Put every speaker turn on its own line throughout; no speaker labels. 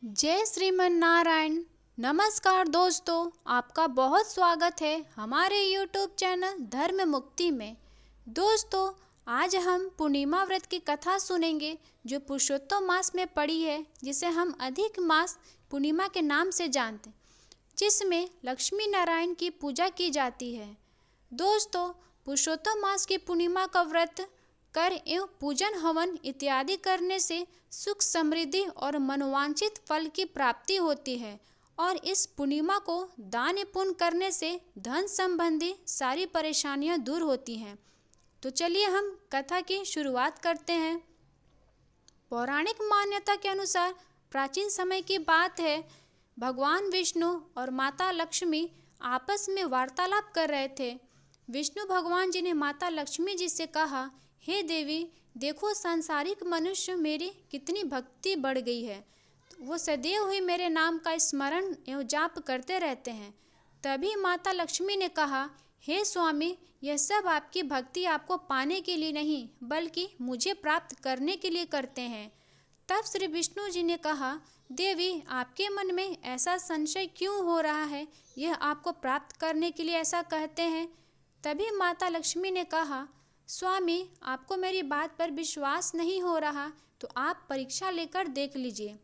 जय श्रीमन नारायण। नमस्कार दोस्तों, आपका बहुत स्वागत है हमारे YouTube चैनल धर्म मुक्ति में। दोस्तों, आज हम पूर्णिमा व्रत की कथा सुनेंगे जो पुरुषोत्तम मास में पड़ी है, जिसे हम अधिक मास पूर्णिमा के नाम से जानते हैं, जिसमें लक्ष्मी नारायण की पूजा की जाती है। दोस्तों, पुरुषोत्तम मास की पूर्णिमा का व्रत कर एवं पूजन हवन इत्यादि करने से सुख समृद्धि और मनोवांछित फल की प्राप्ति होती है और इस पूर्णिमा को दान पुण्य करने से धन संबंधी सारी परेशानियां दूर होती हैं। तो चलिए हम कथा की शुरुआत करते हैं। पौराणिक मान्यता के अनुसार प्राचीन समय की बात है, भगवान विष्णु और माता लक्ष्मी आपस में वार्तालाप कर रहे थे। विष्णु भगवान जी ने माता लक्ष्मी जी से कहा, हे देवी, देखो सांसारिक मनुष्य मेरी कितनी भक्ति बढ़ गई है। वो सदैव ही मेरे नाम का स्मरण एवं जाप करते रहते हैं। तभी माता लक्ष्मी ने कहा, हे स्वामी, यह सब आपकी भक्ति आपको पाने के लिए नहीं बल्कि मुझे प्राप्त करने के लिए करते हैं। तब श्री विष्णु जी ने कहा, देवी, आपके मन में ऐसा संशय क्यों हो रहा है? यह आपको प्राप्त करने के लिए ऐसा कहते हैं। तभी माता लक्ष्मी ने कहा, स्वामी, आपको मेरी बात पर विश्वास नहीं हो रहा तो आप परीक्षा लेकर देख लीजिए।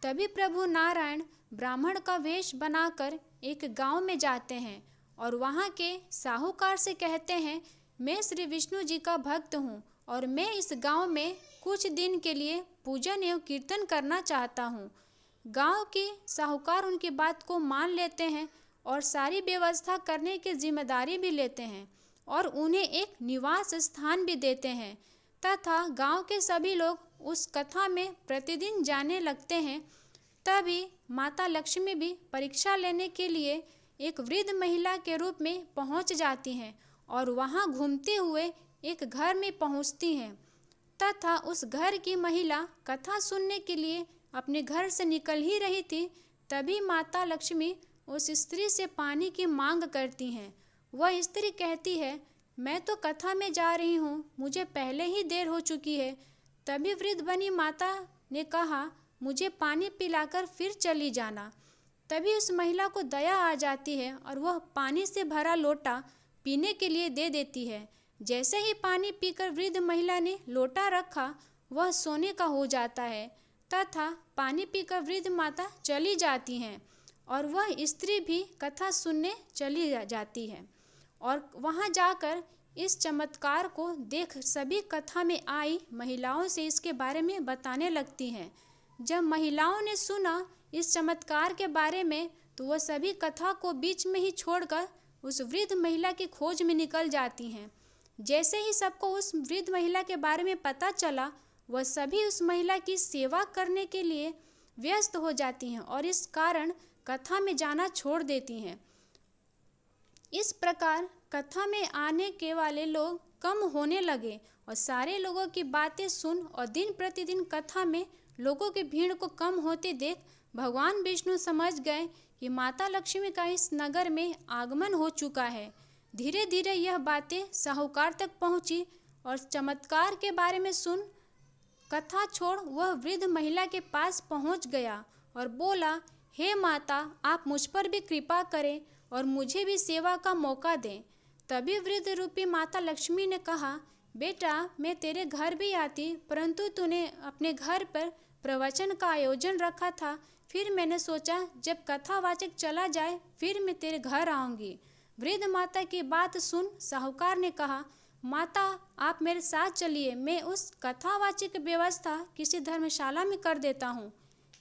तभी प्रभु नारायण ब्राह्मण का वेश बनाकर एक गांव में जाते हैं और वहां के साहूकार से कहते हैं, मैं श्री विष्णु जी का भक्त हूं और मैं इस गांव में कुछ दिन के लिए पूजन एवं कीर्तन करना चाहता हूं। गांव के साहूकार उनकी बात को मान लेते हैं और सारी व्यवस्था करने की जिम्मेदारी भी लेते हैं और उन्हें एक निवास स्थान भी देते हैं तथा गांव के सभी लोग उस कथा में प्रतिदिन जाने लगते हैं। तभी माता लक्ष्मी भी परीक्षा लेने के लिए एक वृद्ध महिला के रूप में पहुंच जाती हैं और वहां घूमते हुए एक घर में पहुंचती हैं तथा उस घर की महिला कथा सुनने के लिए अपने घर से निकल ही रही थी। तभी माता लक्ष्मी उस स्त्री से पानी की मांग करती हैं। वह स्त्री कहती है, मैं तो कथा में जा रही हूँ, मुझे पहले ही देर हो चुकी है। तभी वृद्ध बनी माता ने कहा, मुझे पानी पिलाकर फिर चली जाना। तभी उस महिला को दया आ जाती है और वह पानी से भरा लोटा पीने के लिए दे देती है। जैसे ही पानी पीकर वृद्ध महिला ने लोटा रखा, वह सोने का हो जाता है तथा पानी पीकर वृद्ध माता चली जाती हैं और वह स्त्री भी कथा सुनने चली जाती है और वहां जाकर इस चमत्कार को देख सभी कथा में आई महिलाओं से इसके बारे में बताने लगती हैं। जब महिलाओं ने सुना इस चमत्कार के बारे में तो वह सभी कथा को बीच में ही छोड़कर उस वृद्ध महिला की खोज में निकल जाती हैं। जैसे ही सबको उस वृद्ध महिला के बारे में पता चला, वह सभी उस महिला की सेवा करने के लिए व्यस्त हो जाती हैं और इस कारण कथा में जाना छोड़ देती हैं। इस प्रकार कथा में आने के वाले लोग कम होने लगे और सारे लोगों की बातें सुन और दिन प्रतिदिन कथा में लोगों की भीड़ को कम होते देख भगवान विष्णु समझ गए कि माता लक्ष्मी का इस नगर में आगमन हो चुका है। धीरे धीरे यह बातें साहूकार तक पहुंची और चमत्कार के बारे में सुन कथा छोड़ वह वृद्ध महिला के पास पहुंच गया और बोला, हे माता, आप मुझ पर भी कृपा करें और मुझे भी सेवा का मौका दें। तभी वृद्ध रूपी माता लक्ष्मी ने कहा, बेटा, मैं तेरे घर भी आती, परंतु तूने अपने घर पर प्रवचन का आयोजन रखा था। फिर मैंने सोचा जब कथावाचक चला जाए फिर मैं तेरे घर आऊँगी। वृद्ध माता की बात सुन साहूकार ने कहा, माता, आप मेरे साथ चलिए, मैं उस कथावाचक की व्यवस्था किसी धर्मशाला में कर देता हूँ।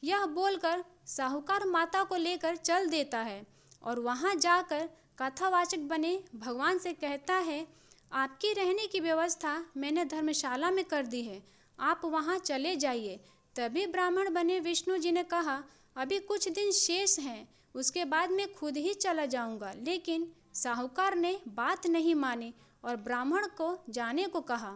यह बोलकर साहूकार माता को लेकर चल देता है और वहां जाकर कथावाचक बने भगवान से कहता है, आपकी रहने की व्यवस्था मैंने धर्मशाला में कर दी है, आप वहां चले जाइए। तभी ब्राह्मण बने विष्णु जी ने कहा, अभी कुछ दिन शेष हैं, उसके बाद मैं खुद ही चला जाऊंगा। लेकिन साहूकार ने बात नहीं मानी और ब्राह्मण को जाने को कहा।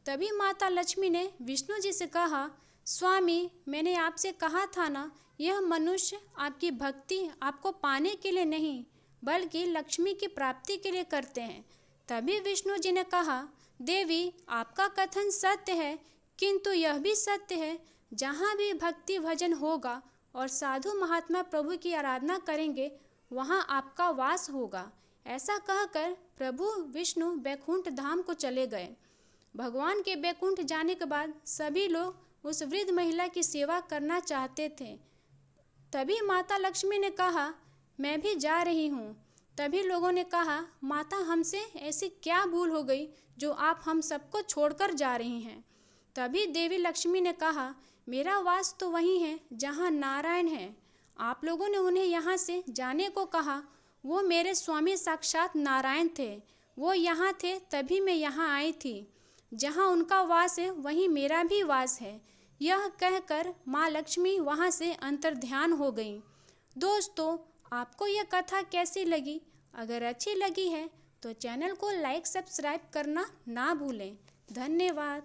तभी माता लक्ष्मी ने विष्णु जी से कहा, स्वामी, मैंने आपसे कहा था ना, यह मनुष्य आपकी भक्ति आपको पाने के लिए नहीं बल्कि लक्ष्मी की प्राप्ति के लिए करते हैं। तभी विष्णु जी ने कहा, देवी, आपका कथन सत्य है, किंतु यह भी सत्य है, जहाँ भी भक्ति भजन होगा और साधु महात्मा प्रभु की आराधना करेंगे वहाँ आपका वास होगा। ऐसा कहकर प्रभु विष्णु बैकुंठ धाम को चले गए। भगवान के बैकुंठ जाने के बाद सभी लोग उस वृद्ध महिला की सेवा करना चाहते थे। तभी माता लक्ष्मी ने कहा, मैं भी जा रही हूँ। तभी लोगों ने कहा, माता हमसे ऐसी क्या भूल हो गई जो आप हम सबको छोड़कर जा रही हैं। तभी देवी लक्ष्मी ने कहा, मेरा वास तो वहीं है जहाँ नारायण है। आप लोगों ने उन्हें यहाँ से जाने को कहा। वो मेरे स्वामी साक्षात नारायण थे। वो यहाँ थे तभी मैं यहाँ आई थी। जहाँ उनका वास है वहीं मेरा भी वास है। यह कहकर माँ लक्ष्मी वहाँ से अंतर्ध्यान हो गई। दोस्तों, आपको यह कथा कैसी लगी? अगर अच्छी लगी है तो चैनल को लाइक सब्सक्राइब करना ना भूलें। धन्यवाद।